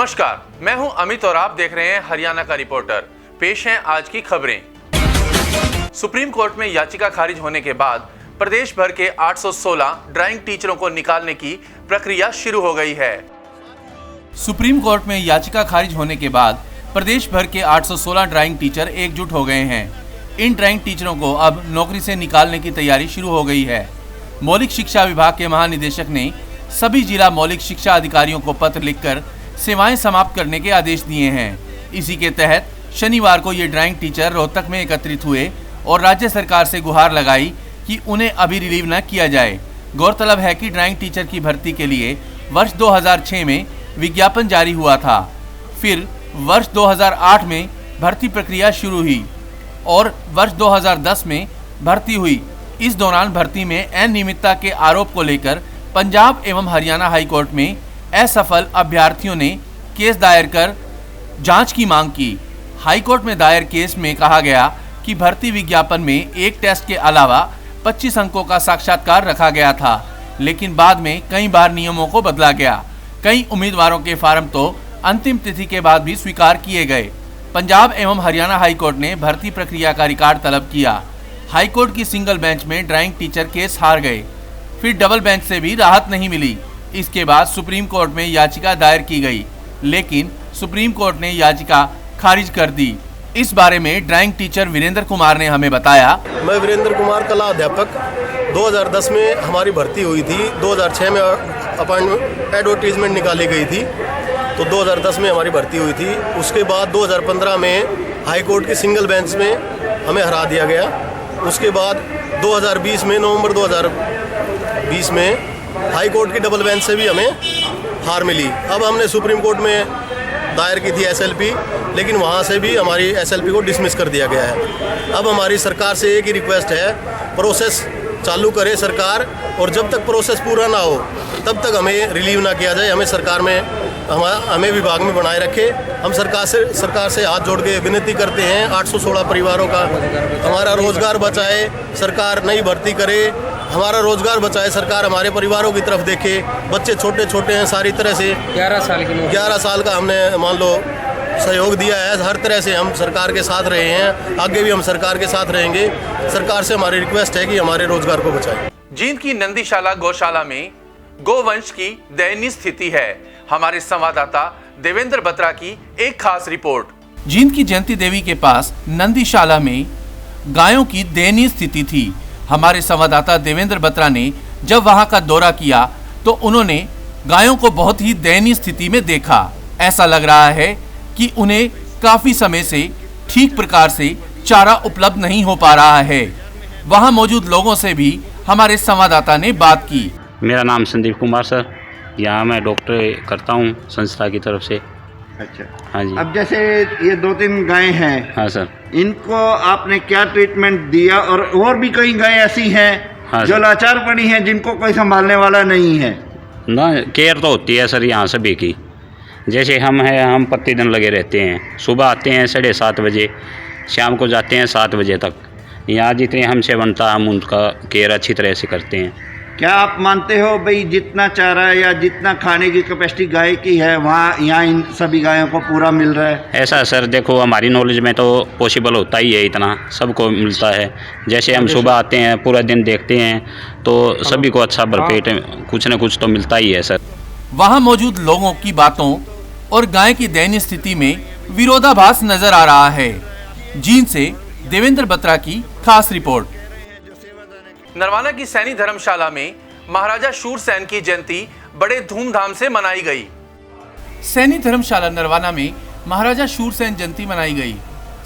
नमस्कार, मैं हूं अमित और आप देख रहे हैं हरियाणा का रिपोर्टर। पेश हैं आज की खबरें। सुप्रीम कोर्ट में याचिका खारिज होने के बाद प्रदेश भर के 816 ड्राइंग टीचरों को निकालने की प्रक्रिया शुरू हो गई है। सुप्रीम कोर्ट में याचिका खारिज होने के बाद प्रदेश भर के 816 ड्राइंग टीचर एकजुट हो गए हैं। इन ड्राइंग टीचरों को अब नौकरी से निकालने की तैयारी शुरू हो गई है। मौलिक शिक्षा विभाग के महानिदेशक ने सभी जिला मौलिक शिक्षा अधिकारियों को पत्र लिखकर सेवाएं समाप्त करने के आदेश दिए हैं। इसी के तहत शनिवार को ये ड्राइंग टीचर रोहतक में एकत्रित हुए और राज्य सरकार से गुहार लगाई कि उन्हें अभी रिलीव न किया जाए। गौरतलब है कि ड्राइंग टीचर की भर्ती के लिए वर्ष 2006 में विज्ञापन जारी हुआ था। फिर वर्ष 2008 में भर्ती प्रक्रिया शुरू हुई और वर्ष 2010 में भर्ती हुई। इस दौरान भर्ती में अनियमितता के आरोप को लेकर पंजाब एवं हरियाणा हाईकोर्ट में असफल अभ्यर्थियों ने केस दायर कर जांच की मांग की। हाईकोर्ट में दायर केस में कहा गया कि भर्ती विज्ञापन में एक टेस्ट के अलावा 25 अंकों का साक्षात्कार रखा गया था, लेकिन बाद में कई बार नियमों को बदला गया। कई उम्मीदवारों के फार्म तो अंतिम तिथि के बाद भी स्वीकार किए गए। पंजाब एवं हरियाणा हाईकोर्ट ने भर्ती प्रक्रिया का रिकॉर्ड तलब किया। हाईकोर्ट की सिंगल बेंच में ड्राइंग टीचर केस हार गए। फिर डबल बेंच से भी राहत नहीं मिली। इसके बाद सुप्रीम कोर्ट में याचिका दायर की गई, लेकिन सुप्रीम कोर्ट ने याचिका खारिज कर दी। इस बारे में ड्राइंग टीचर वीरेंद्र कुमार ने हमें बताया। मैं वीरेंद्र कुमार, कला अध्यापक। 2010 में हमारी भर्ती हुई थी। 2006 में अपॉइंटमेंट एडवर्टीजमेंट निकाली गई थी, तो 2010 में हमारी भर्ती हुई थी। उसके बाद 2015 में हाई कोर्ट की सिंगल बेंच में हमें हरा दिया गया। उसके बाद 2020 में नवंबर 2020 में हाई कोर्ट की डबल बेंच से भी हमें हार मिली। अब हमने सुप्रीम कोर्ट में दायर की थी एसएलपी, लेकिन वहाँ से भी हमारी एसएलपी को डिसमिस कर दिया गया है। अब हमारी सरकार से एक ही रिक्वेस्ट है, प्रोसेस चालू करे सरकार, और जब तक प्रोसेस पूरा ना हो तब तक हमें रिलीव ना किया जाए। हमें सरकार में हमें विभाग में बनाए रखे। हम सरकार से हाथ जोड़ के विनती करते हैं, 816 परिवारों का हमारा रोजगार बचाए सरकार, नई भर्ती करे, हमारा रोजगार बचाए सरकार, हमारे परिवारों की तरफ देखे। बच्चे छोटे छोटे हैं, सारी तरह से 11 साल का हमने मान लो सहयोग दिया है। हर तरह से हम सरकार के साथ रहे हैं, आगे भी हम सरकार के साथ रहेंगे। सरकार से हमारी रिक्वेस्ट है कि हमारे रोजगार को बचाए। जींद की नंदीशाला गौशाला में गोवंश की दयनीय स्थिति है। हमारे संवाददाता देवेंद्र बत्रा की एक खास रिपोर्ट। जींद की जयंती देवी के पास नंदीशाला में गायों की दयनीय स्थिति थी। हमारे संवाददाता देवेंद्र बत्रा ने जब वहां का दौरा किया तो उन्होंने गायों को बहुत ही दयनीय स्थिति में देखा। ऐसा लग रहा है कि उन्हें काफी समय से ठीक प्रकार से चारा उपलब्ध नहीं हो पा रहा है। वहां मौजूद लोगों से भी हमारे संवाददाता ने बात की। मेरा नाम संदीप कुमार सर, यहाँ मैं डॉक्टर करता हूँ संस्था की तरफ से। अच्छा, हाँ जी। अब जैसे ये 2-3 गायें हैं, हाँ सर, इनको आपने क्या ट्रीटमेंट दिया? और भी कई गायें ऐसी हैं, हाँ जो सर, लाचार पड़ी हैं, जिनको कोई संभालने वाला नहीं है। ना केयर तो होती है सर यहाँ सभी की। जैसे हम प्रतिदिन लगे रहते हैं। सुबह आते हैं 7:30 बजे, शाम को जाते हैं 7 बजे तक। यहाँ जितने हमसे बनता है हम उनका केयर अच्छी तरह से करते हैं। क्या आप मानते हो भाई जितना चारा या जितना खाने की कैपेसिटी गाय की है, वहाँ यहाँ इन सभी गायों को पूरा मिल रहा है? ऐसा सर देखो, हमारी नॉलेज में तो पॉसिबल होता ही है, इतना सबको मिलता है। जैसे हम सुबह आते हैं, पूरा दिन देखते हैं, तो सभी को अच्छा भरपेट कुछ न कुछ तो मिलता ही है सर। वहाँ मौजूद लोगों की बातों और गाय की दयनीय स्थिति में विरोधाभास नजर आ रहा है। जींद से देवेंद्र बत्रा की खास रिपोर्ट। नरवाना की सैनी धर्मशाला में महाराजा शूरसेन की जयंती बड़े धूमधाम से मनाई गई। सैनी धर्मशाला नरवाना में महाराजा शूरसेन जयंती मनाई गई।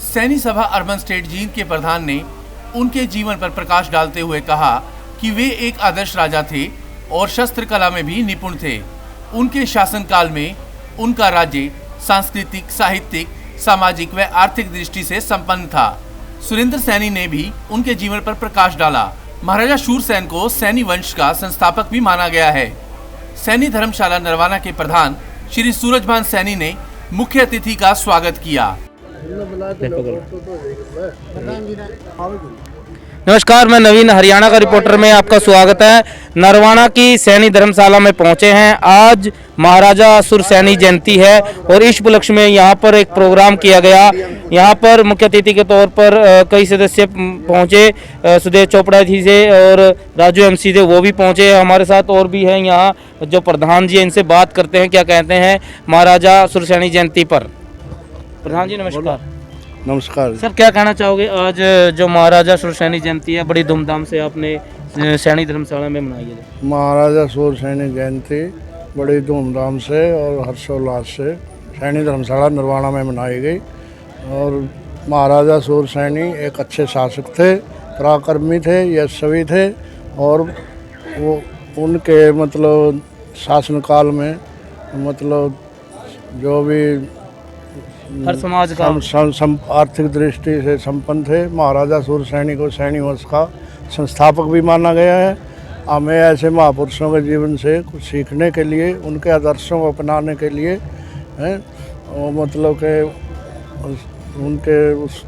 सैनी सभा अर्बन स्टेट जींद के प्रधान ने उनके जीवन पर प्रकाश डालते हुए कहा कि वे एक आदर्श राजा थे और शस्त्र कला में भी निपुण थे। उनके शासनकाल में उनका राज्य सांस्कृतिक, साहित्यिक, सामाजिक व आर्थिक दृष्टि से संपन्न था। सुरेंद्र सैनी ने भी उनके जीवन पर प्रकाश डाला। महाराजा शूरसेन को सैनी वंश का संस्थापक भी माना गया है। सैनी धर्मशाला नरवाना के प्रधान श्री सूरजभान सैनी ने मुख्य अतिथि का स्वागत किया। नमस्कार, मैं नवीन हरियाणा का रिपोर्टर में आपका स्वागत है। नरवाना की सैनी धर्मशाला में पहुंचे हैं। आज महाराजा सुरसैनी जयंती है और इस उपलक्ष्य में यहां पर एक प्रोग्राम किया गया। यहां पर मुख्य अतिथि के तौर पर कई सदस्य पहुंचे, सुदेव चोपड़ा जी से और राजू एमसी से वो भी पहुंचे। हमारे साथ और भी हैं यहाँ जो प्रधान जी हैं, इनसे बात करते हैं क्या कहते हैं महाराजा सुरसैनी जयंती पर। प्रधान जी नमस्कार। नमस्कार सर, क्या कहना चाहोगे? आज जो महाराजा सुरसैनी जयंती है बड़ी धूमधाम से आपने सैनी धर्मशाला में मनाई है। महाराजा सुरसैनी जयंती बड़ी धूमधाम से और हर्षोल्लास से सैनी धर्मशाला नरवाना में मनाई गई। और महाराजा सुरसैनी एक अच्छे शासक थे, पराक्रमी थे, यशस्वी थे और वो उनके मतलब शासनकाल में मतलब जो भी हर समाज का आर्थिक दृष्टि से संपन्न थे। महाराजा सुरसैनी को सैनी वंश का संस्थापक भी माना गया है। हमें ऐसे महापुरुषों के जीवन से कुछ सीखने के लिए, उनके आदर्शों को अपनाने के लिए हैं, मतलब के उनके उस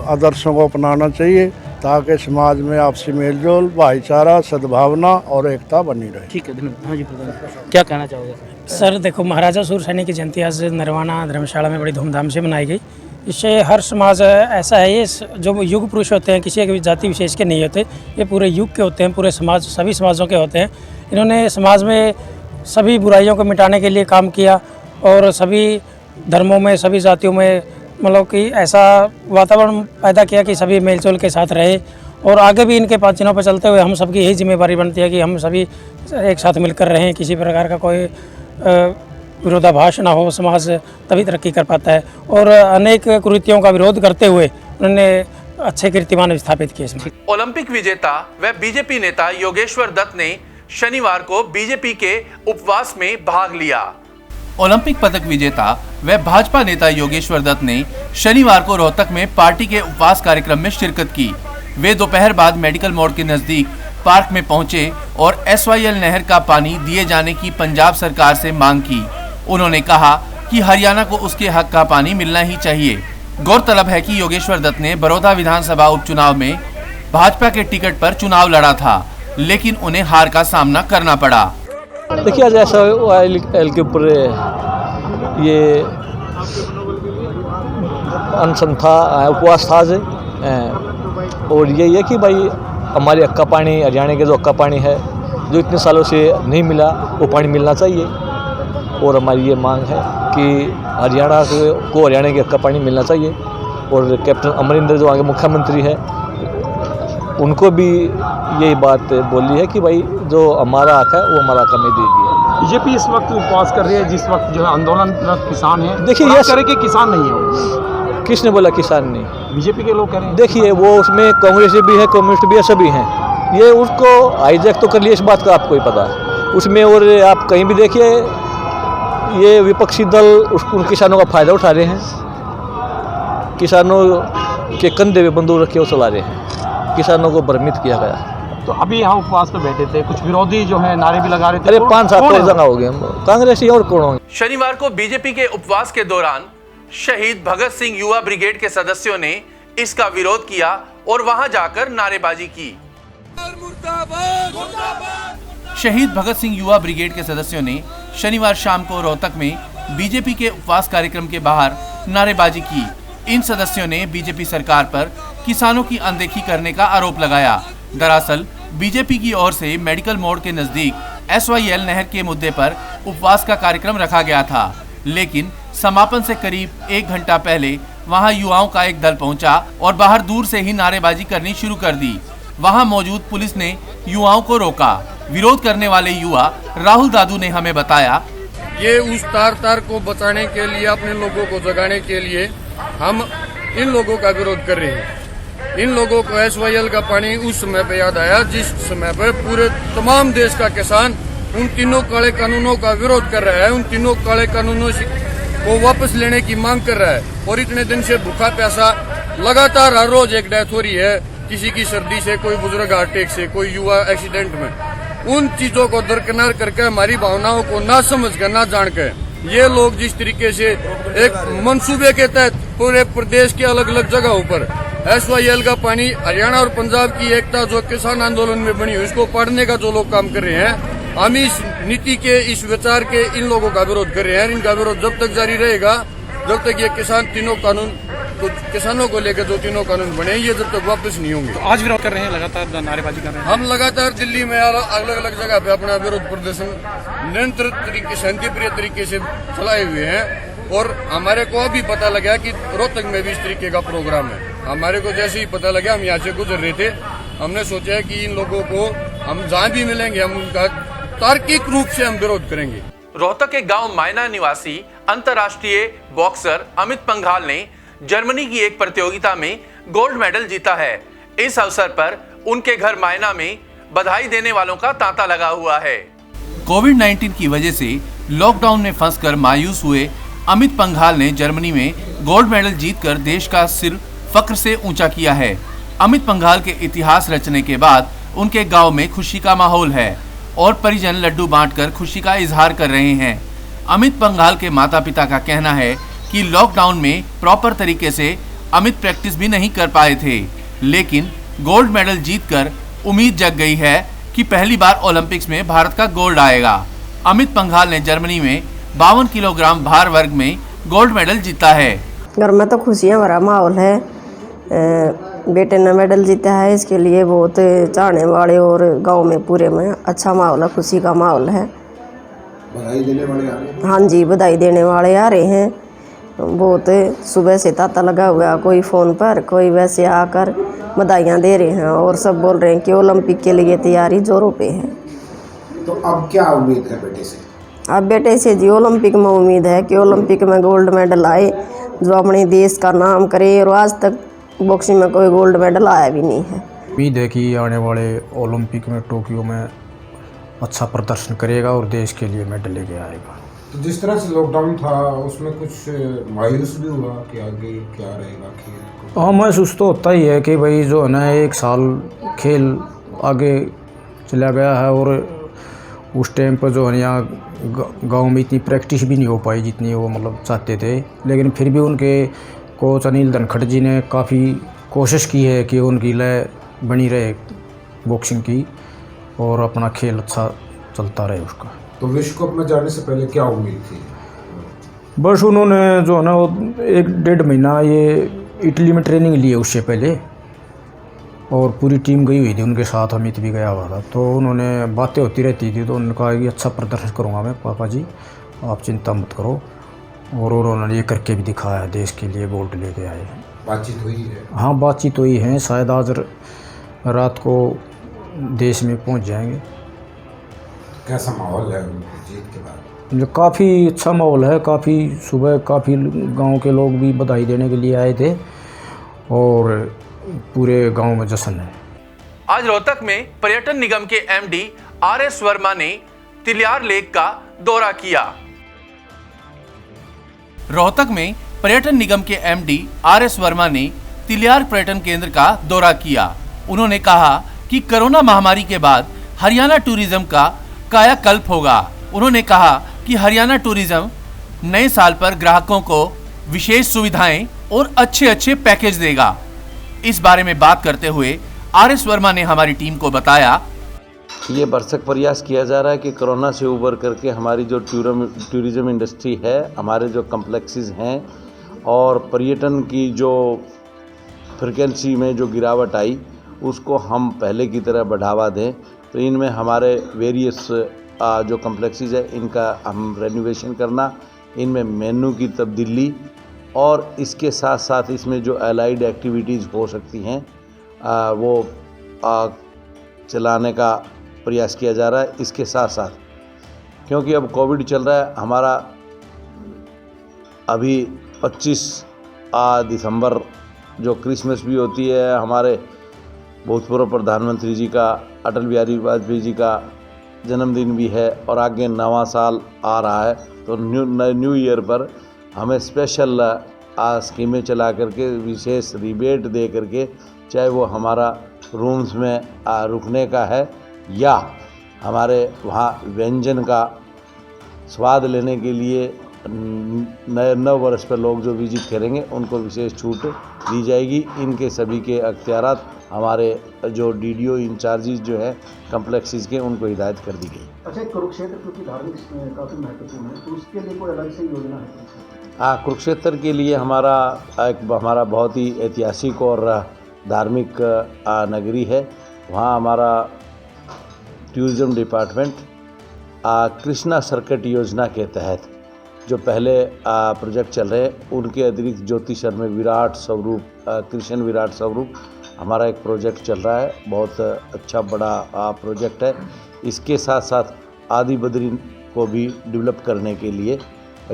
आदर्शों को अपनाना चाहिए ताकि समाज में आपसी मेलजोल, भाईचारा, सद्भावना और एकता बनी रहे। ठीक है, धन्यवाद। हाँ जी प्रधान, क्या कहना चाहोगे? सर देखो, महाराजा सुरसैनी की जयंती आज नरवाना धर्मशाला में बड़ी धूमधाम से मनाई गई। इससे हर समाज ऐसा है, ये जो युग पुरुष होते हैं किसी एक जाति विशेष के नहीं होते, ये पूरे युग के होते हैं, पूरे समाज सभी समाजों के होते हैं। इन्होंने समाज में सभी बुराइयों को मिटाने के लिए काम किया और सभी धर्मों में, सभी जातियों में मतलब कि ऐसा वातावरण पैदा किया कि सभी मेलजोल के साथ रहे। और आगे भी इनके चिन्हों पर चलते हुए हम सबकी यही जिम्मेदारी बनती है कि हम सभी एक साथ मिलकर रहें, किसी प्रकार का कोई विरोधाभास ना हो, समाज तभी तरक्की कर पाता है। और अनेक कुरीतियों का विरोध करते हुए उन्होंने अच्छे कीर्तिमान स्थापित किए इसमें। ओलंपिक विजेता व बीजेपी नेता योगेश्वर दत्त ने शनिवार को बीजेपी के उपवास में भाग लिया। ओलंपिक पदक विजेता व भाजपा नेता योगेश्वर दत्त ने शनिवार को रोहतक में पार्टी के उपवास कार्यक्रम में शिरकत की। वे दोपहर बाद मेडिकल मोड़ के नजदीक पार्क में पहुंचे और SYL नहर का पानी दिए जाने की पंजाब सरकार से मांग की। उन्होंने कहा कि हरियाणा को उसके हक का पानी मिलना ही चाहिए। गौरतलब है कि योगेश्वर दत्त ने बड़ौदा विधानसभा उपचुनाव में भाजपा के टिकट पर चुनाव लड़ा था, लेकिन उन्हें हार का सामना करना पड़ा। देखिए, आज SYL के ऊपर ये अनशन था, उपवास था और यही है कि भाई हमारे हक का पानी, हरियाणा के जो हक का पानी है जो इतने सालों से नहीं मिला, वो पानी मिलना चाहिए। और हमारी ये मांग है कि हरियाणा को हरियाणा के हक का पानी मिलना चाहिए। और कैप्टन अमरिंदर जो आगे मुख्यमंत्री है, उनको भी यही बात बोली है कि भाई जो हमारा हक है वो हमारा हक हमें दीजिए। बीजेपी इस वक्त उपवास कर रही है जिस वक्त जो है आंदोलनरत किसान है। देखिए, ये करे कि किसान नहीं है। किसने बोला किसान नहीं? बीजेपी के लोग कह रहे हैं। देखिए, वो उसमें कांग्रेस भी है, कम्युनिस्ट भी है, सभी हैं। ये उसको हाईजैक तो कर लिए, इस बात का आपको ही पता है उसमें। और आप कहीं भी देखिए, ये विपक्षी दल उन किसानों का फायदा उठा रहे हैं। किसानों के कंधे पे बंदूक रखे वो चला रहे हैं, किसानों को भ्रमित किया गया। तो अभी यहाँ उपवास पे बैठे थे, कुछ विरोधी जो है नारे भी लगा रहे थे। अरे 5-7 जगह हो गए कांग्रेसी और कौन होंगे। शनिवार को बीजेपी के उपवास के दौरान शहीद भगत सिंह युवा ब्रिगेड के सदस्यों ने इसका विरोध किया और वहां जाकर नारेबाजी की। शहीद भगत सिंह युवा ब्रिगेड के सदस्यों ने शनिवार शाम को रोहतक में बीजेपी के उपवास कार्यक्रम के बाहर नारेबाजी की। इन सदस्यों ने बीजेपी सरकार पर किसानों की अनदेखी करने का आरोप लगाया। दरअसल बीजेपी की ओर से मेडिकल मोड़ के नजदीक SYL नहर के मुद्दे पर उपवास का कार्यक्रम रखा गया था, लेकिन समापन से करीब 1 घंटा पहले वहां युवाओं का एक दल पहुंचा और बाहर दूर से ही नारेबाजी करनी शुरू कर दी। वहां मौजूद पुलिस ने युवाओं को रोका। विरोध करने वाले युवा राहुल दादू ने हमें बताया, ये उस तार को बचाने के लिए, अपने लोगों को जगाने के लिए हम इन लोगों का विरोध कर रहे हैं। इन लोगों को SYL का पानी उस समय पे याद आया जिस समय पर पूरे तमाम देश का किसान उन तीनों काले कानूनों का विरोध कर रहा है, उन तीनों काले कानूनों को वापस लेने की मांग कर रहा है। और इतने दिन से भूखा प्यासा लगातार हर रोज एक डेथ हो रही है, किसी की सर्दी से, कोई बुजुर्ग हार्ट अटैक से, कोई युवा एक्सीडेंट में। उन चीजों को दरकिनार करके हमारी भावनाओं को ना समझ कर, ना जान कर, ये लोग जिस तरीके से एक मंसूबे के तहत पूरे प्रदेश के अलग अलग जगहों पर SYL का पानी हरियाणा और पंजाब की एकता जो किसान आंदोलन में बनी उसको पाड़ने का जो लोग काम कर रहे हैं, हम इस नीति के, इस विचार के इन लोगों का विरोध कर रहे हैं। इनका विरोध जब तक जारी रहेगा, जब तक ये किसानों को लेकर जो तीनों कानून बने ये जब तक वापस नहीं होंगे। आज विरोध कर रहे हैं, लगातार नारेबाजी कर रहे हैं। हम लगातार दिल्ली में अलग अलग जगह पे अपना विरोध प्रदर्शन निरंतर तरीके, शांतिप्रिय तरीके से चलाए हुए हैं। और हमारे को अभी पता लगा कि रोहतक में भी इस तरीके का प्रोग्राम है। हमारे को जैसे ही पता लगा, हम यहाँ से गुजर रहे थे, हमने सोचा है कि इन लोगों को हम जहाँ भी मिलेंगे हम उनका तार्किक रूप से हम विरोध करेंगे। रोहतक के गांव मायना निवासी अंतर्राष्ट्रीय बॉक्सर अमित पंघाल ने जर्मनी की एक प्रतियोगिता में गोल्ड मेडल जीता है। इस अवसर पर उनके घर मायना में बधाई देने वालों का तांता लगा हुआ है। कोविड-19 की वजह से लॉकडाउन में फंसकर मायूस हुए अमित पंघाल ने जर्मनी में गोल्ड मेडल जीतकर देश का सिर फख्र से ऊंचा किया है। अमित पंघाल के इतिहास रचने के बाद उनके गांव में खुशी का माहौल है और परिजन लड्डू बांटकर खुशी का इजहार कर रहे हैं। अमित पंघाल के माता पिता का कहना है कि लॉकडाउन में प्रॉपर तरीके से अमित प्रैक्टिस भी नहीं कर पाए थे, लेकिन गोल्ड मेडल जीतकर उम्मीद जग गई है कि पहली बार ओलंपिक्स में भारत का गोल्ड आएगा। अमित पंघाल ने जर्मनी में 52 किलोग्राम भार वर्ग में गोल्ड मेडल जीता है। घर में तो खुशियाँ भरा माहौल है। बेटे ने मेडल जीता है, इसके लिए बहुत चाहने वाले और गांव में पूरे में अच्छा माहौल है, खुशी का माहौल है। बधाई देने वाले आ रहे हैं? हाँ जी, बधाई देने वाले आ रहे हैं। बहुत सुबह से तांता लगा हुआ, कोई फ़ोन पर, कोई वैसे आकर बधाइयाँ दे रहे हैं और सब बोल रहे हैं कि ओलंपिक के लिए तैयारी जोरों पे है। तो अब क्या उम्मीद है बेटे से? अब बेटे से जी ओलंपिक में उम्मीद है कि ओलंपिक में गोल्ड मेडल आए, जो अपने देश का नाम करे। और आज तक बॉक्सिंग में कोई गोल्ड मेडल आया भी नहीं है। उम्मीद है कि आने वाले ओलंपिक में टोक्यो में अच्छा प्रदर्शन करेगा और देश के लिए मेडल लेके आएगा। तो जिस तरह से लॉकडाउन था उसमें कुछ मायूस भी हुआ कि आगे क्या रहेगा खेल? हाँ, महसूस तो होता ही है कि भाई जो है ना, एक साल खेल आगे चला गया है और उस टाइम पर जो है यहाँ गांव में इतनी प्रैक्टिस भी नहीं हो पाई जितनी वो मतलब चाहते थे। लेकिन फिर भी उनके कोच अनिल धनखड़ जी ने काफ़ी कोशिश की है कि उनकी लय बनी रहे बॉक्सिंग की और अपना खेल अच्छा चलता रहे उसका। तो विश्व कप में जाने से पहले क्या उम्मीद थी? बस उन्होंने जो है ना वो 1-1.5 महीना ये इटली में ट्रेनिंग ली है उससे पहले, और पूरी टीम गई हुई थी उनके साथ, अमित भी गया हुआ था। तो उन्होंने बातें होती रहती थी, तो उन्होंने कहा कि अच्छा प्रदर्शन करूँगा मैं पापा जी, आप चिंता मत करो। और उन्होंने ये करके भी दिखाया है, देश के लिए गोल्ड लेके आए हैं। बातचीत हुई है? हाँ, बातचीत हुई है, शायद आज रात को देश में पहुंच जाएंगे। कैसा माहौल है उनकी जीत के बाद? जो काफ़ी अच्छा माहौल है। काफ़ी सुबह काफ़ी गांव के लोग भी बधाई देने के लिए आए थे और पूरे गांव में जश्न है। आज रोहतक में पर्यटन निगम के MD RS वर्मा ने तिलियार लेक का दौरा किया। रोहतक में पर्यटन निगम के MD RS वर्मा ने तिलियार पर्यटन केंद्र का दौरा किया। उन्होंने कहा कि कोरोना महामारी के बाद हरियाणा टूरिज्म का कायाकल्प होगा। उन्होंने कहा कि हरियाणा टूरिज्म नए साल पर ग्राहकों को विशेष सुविधाएं और अच्छे पैकेज देगा। इस बारे में बात करते हुए RS वर्मा ने हमारी टीम को बताया, ये भरसक प्रयास किया जा रहा है कि कोरोना से उबर करके हमारी जो टूरिज्म इंडस्ट्री है, हमारे जो कम्प्लेक्सेस हैं और पर्यटन की जो फ्रिक्वेंसी में जो गिरावट आई उसको हम पहले की तरह बढ़ावा दें। तो इनमें हमारे वेरियस जो कम्प्लेक्सेस है इनका हम रेनोवेशन करना, इनमें मेन्यू की तब्दीली और इसके साथ साथ इसमें जो एलाइड एक्टिविटीज़ हो सकती हैं वो चलाने का प्रयास किया जा रहा है। इसके साथ साथ क्योंकि अब कोविड चल रहा है, हमारा अभी 25 दिसंबर जो क्रिसमस भी होती है, हमारे भूतपूर्व प्रधानमंत्री जी का, अटल बिहारी वाजपेयी जी का जन्मदिन भी है और आगे नवा साल आ रहा है। तो न्यू ईयर पर हमें स्पेशल स्कीमें चला करके विशेष रिबेट दे करके, चाहे वो हमारा रूम्स में रुकने का है या हमारे वहाँ व्यंजन का स्वाद लेने के लिए नए नव वर्ष पर लोग जो विजिट करेंगे उनको विशेष छूट दी जाएगी। इनके सभी के अख्तियारात हमारे जो डीडीओ इंचार्जेस जो है कम्प्लेक्सेस के उनको हिदायत कर दी गई। अच्छा, कुरुक्षेत्र क्योंकि धार्मिक काफ़ी महत्वपूर्ण है, तो उसके लिए कोई अलग से योजना है? हाँ, कुरुक्षेत्र के लिए हमारा बहुत ही ऐतिहासिक और धार्मिक नगरी है। वहाँ हमारा टूरिज़्म डिपार्टमेंट कृष्णा सर्किट योजना के तहत जो पहले प्रोजेक्ट चल रहे हैं उनके अतिरिक्त ज्योतिषर में विराट स्वरूप कृष्ण विराट स्वरूप हमारा एक प्रोजेक्ट चल रहा है। बहुत अच्छा बड़ा प्रोजेक्ट है। इसके साथ साथ आदि बद्री को भी डेवलप करने के लिए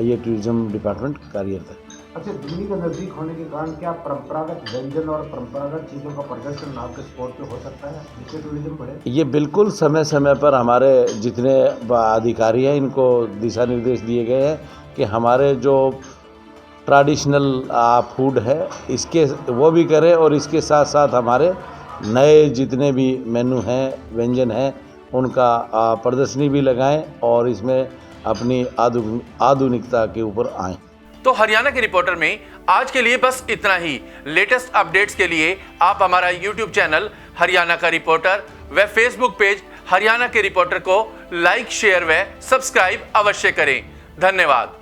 ये टूरिज़्म डिपार्टमेंट कार्यरत है। अच्छा, दिल्ली का नज़दीक होने के कारण क्या परंपरागत व्यंजन और परंपरागत चीज़ों का प्रदर्शन आपके स्पॉट पे हो सकता है जिससे टूरिज्म बढ़े? ये बिल्कुल समय समय पर हमारे जितने अधिकारी हैं इनको दिशा निर्देश दिए गए हैं कि हमारे जो ट्रेडिशनल फूड है इसके वो भी करें और इसके साथ साथ हमारे नए जितने भी मेनू हैं व्यंजन हैं उनका प्रदर्शनी भी लगाएं और इसमें अपनी आधुनिकता के ऊपर आएं। तो हरियाणा के रिपोर्टर में आज के लिए बस इतना ही। लेटेस्ट अपडेट्स के लिए आप हमारा YouTube चैनल हरियाणा का रिपोर्टर व Facebook पेज हरियाणा के रिपोर्टर को लाइक, शेयर व सब्सक्राइब अवश्य करें। धन्यवाद।